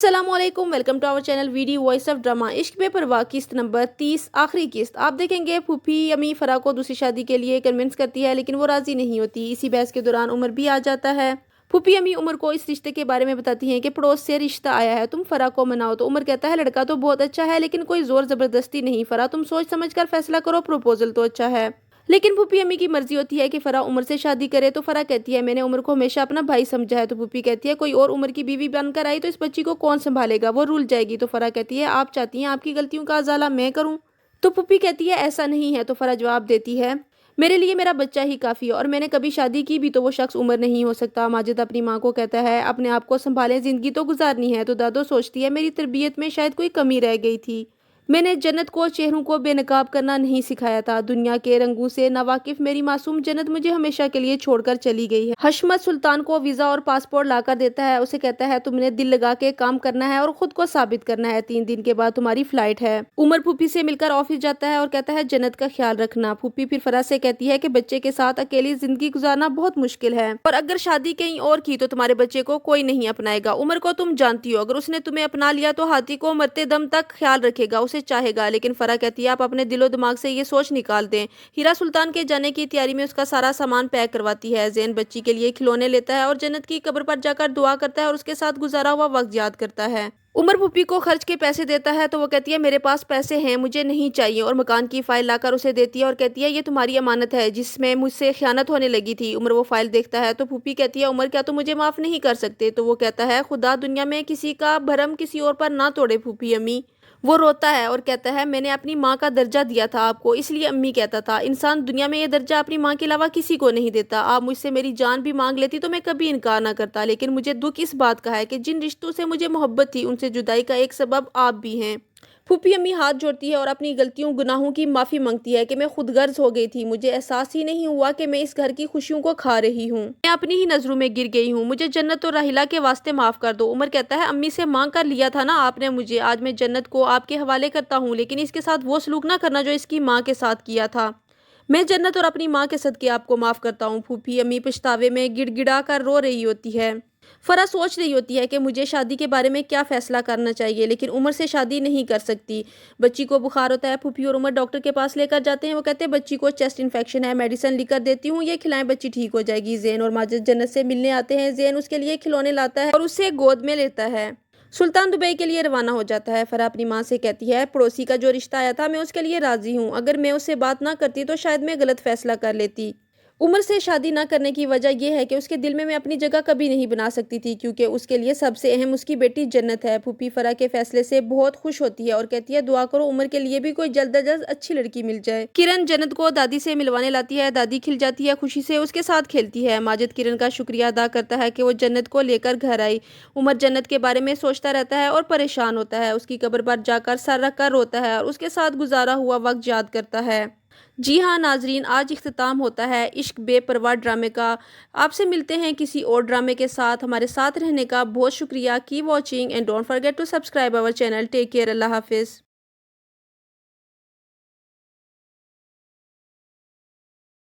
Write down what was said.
अस्सलामुअलैकुम, welcome to our channel video voice of drama. Ishq Beparwah किस्त number 30 आखिरी किस्त। आप देखेंगे फूफी अम्मी फरा को दूसरी शादी के लिए कन्विंस करती है, लेकिन वो राजी नहीं होती। इसी बहस के दौरान उमर भी आ जाता है। फूफी अम्मी उमर को इस रिश्ते के बारे में बताती हैं कि पड़ोस से रिश्ता आया है, तुम फरा को मनाओ। तो उमर कहता है लड़का तो बहुत अच्छा है, लेकिन कोई जोर जबरदस्ती नहीं। फरा तुम सोच समझ कर फैसला करो, प्रपोजल तो अच्छा है। लेकिन फूफी अम्मी की मर्जी होती है कि फरा उमर से शादी करे। तो फरा कहती है मैंने उमर को हमेशा अपना भाई समझा है। तो फूफी कहती है कोई और उमर की बीवी बनकर आई तो इस बच्ची को कौन संभालेगा, वो रुल जाएगी। तो फरा कहती है आप चाहती हैं आपकी गलतियों का अजाला मैं करूं। तो फूफी कहती है ऐसा नहीं है। तो फरा जवाब देती है मेरे लिए मेरा बच्चा ही काफ़ी है, और मैंने कभी शादी की भी तो वो शख्स उमर नहीं हो सकता। माजिद अपनी माँ को कहता है अपने आप को संभालें, ज़िंदगी तो गुजारनी है। तो दादो सोचती है मेरी तरबियत में शायद कोई कमी रह गई थी, मैंने जन्नत को चेहरों को बेनकाब करना नहीं सिखाया था। दुनिया के रंगों से नावाकिफ मेरी मासूम जन्नत मुझे हमेशा के लिए छोड़कर चली गई है। हशमत सुल्तान को वीज़ा और पासपोर्ट लाकर देता है। उसे कहता है तुमने दिल लगा के काम करना है और खुद को साबित करना है। 3 दिन के बाद तुम्हारी फ्लाइट है। उमर फूफी से मिलकर ऑफिस जाता है और कहता है जन्नत का ख्याल रखना। फूफी फिर फराज से कहती है कि बच्चे के साथ अकेली जिंदगी गुजारना बहुत मुश्किल है, और अगर शादी कहीं और की तो तुम्हारे बच्चे को कोई नहीं अपनाएगा। उमर को तुम जानती हो, अगर उसने तुम्हें अपना लिया तो हाथी को मरते दम तक ख्याल रखेगा, उसे चाहेगा। लेकिन फरा कहती है आप अपने दिलो दिमाग से ये सोच निकाल दें। हीरा सुल्तान के जाने की तैयारी में उसका सारा सामान पैक करवाती है। जैन बच्ची के लिए खिलौने लेता है और जन्नत की कब्र पर जाकर दुआ करता है और उसके साथ गुजारा हुआ वक्त याद करता है। उमर फूफी को खर्च के पैसे देता है तो वो कहती है मेरे पास पैसे हैं, मुझे नहीं चाहिए, और मकान की फाइल लाकर उसे देती है और कहती है ये तुम्हारी अमानत है जिसमें मुझसे खयानत होने लगी थी। उमर वो फाइल देखता है तो फूफी कहती है उमर क्या तुम मुझे माफ नहीं कर सकते। तो वो कहता है खुदा दुनिया में किसी का भरम किसी और पर ना तोड़े फूफी अम्मी। वो रोता है और कहता है मैंने अपनी माँ का दर्जा दिया था आपको, इसलिए अम्मी कहता था इंसान दुनिया में ये दर्जा अपनी माँ के अलावा किसी को नहीं देता। आप मुझसे मेरी जान भी मांग लेती तो मैं कभी इनकार ना करता, लेकिन मुझे दुख इस बात का है कि जिन रिश्तों से मुझे मोहब्बत थी उनसे जुदाई का एक सबब आप भी हैं। फूफी अम्मी हाथ जोड़ती है और अपनी गलतियों गुनाहों की माफ़ी मांगती है कि मैं खुद गर्ज हो गई थी, मुझे एहसास ही नहीं हुआ कि मैं इस घर की खुशियों को खा रही हूँ, मैं अपनी ही नज़रों में गिर गई हूँ, मुझे जन्नत और राहिला के वास्ते माफ़ कर दो। उमर कहता है अम्मी से मांग कर लिया था ना आपने मुझे, आज मैं जन्नत को आपके हवाले करता हूँ, लेकिन इसके साथ वो सलूक ना करना जो इसकी माँ के साथ किया था। मैं जन्नत और अपनी माँ के सदके आपको माफ़ करता हूँ। फूफी अम्मी पछतावे में गिड़गिड़ा कर रो रही होती है। फरा सोच रही होती है कि मुझे शादी के बारे में क्या फ़ैसला करना चाहिए, लेकिन उमर से शादी नहीं कर सकती। बच्ची को बुखार होता है। फूफी और उमर डॉक्टर के पास लेकर जाते हैं। वो कहते हैं बच्ची को चेस्ट इन्फेक्शन है, मेडिसिन लिख कर देती हूँ, ये खिलाएं बच्ची ठीक हो जाएगी। जैन और माजिद जन्नत से मिलने आते हैं। जैन उसके लिए खिलौने लाता है और उसे गोद में लेता है। सुल्तान दुबई के लिए रवाना हो जाता है। फरा अपनी माँ से कहती है पड़ोसी का जो रिश्ता आया था मैं उसके लिए राजी हूँ, अगर मैं उससे बात ना करती तो शायद मैं गलत फैसला कर लेती। उमर से शादी ना करने की वजह यह है कि उसके दिल में मैं अपनी जगह कभी नहीं बना सकती थी, क्योंकि उसके लिए सबसे अहम उसकी बेटी जन्नत है। फूफी फरा के फैसले से बहुत खुश होती है और कहती है दुआ करो उमर के लिए भी कोई जल्द अज जल्द अच्छी लड़की मिल जाए। किरण जन्नत को दादी से मिलवाने लाती है। दादी खिल जाती है खुशी से, उसके साथ खेलती है। माजिद किरण का शुक्रिया अदा करता है कि वो जन्नत को लेकर घर आई। उमर जन्नत के बारे में सोचता रहता है और परेशान होता है। उसकी कब्र पर जाकर सर रख कर रोता है और उसके साथ गुजारा हुआ वक्त याद करता है। जी हाँ नाजरीन, आज इख्तिताम होता है इश्क बेपरवाह ड्रामे का। आपसे मिलते हैं किसी और ड्रामे के साथ। हमारे साथ रहने का बहुत शुक्रिया। Keep watching and don't forget to subscribe our channel. Take care, अल्लाह हाफिज़।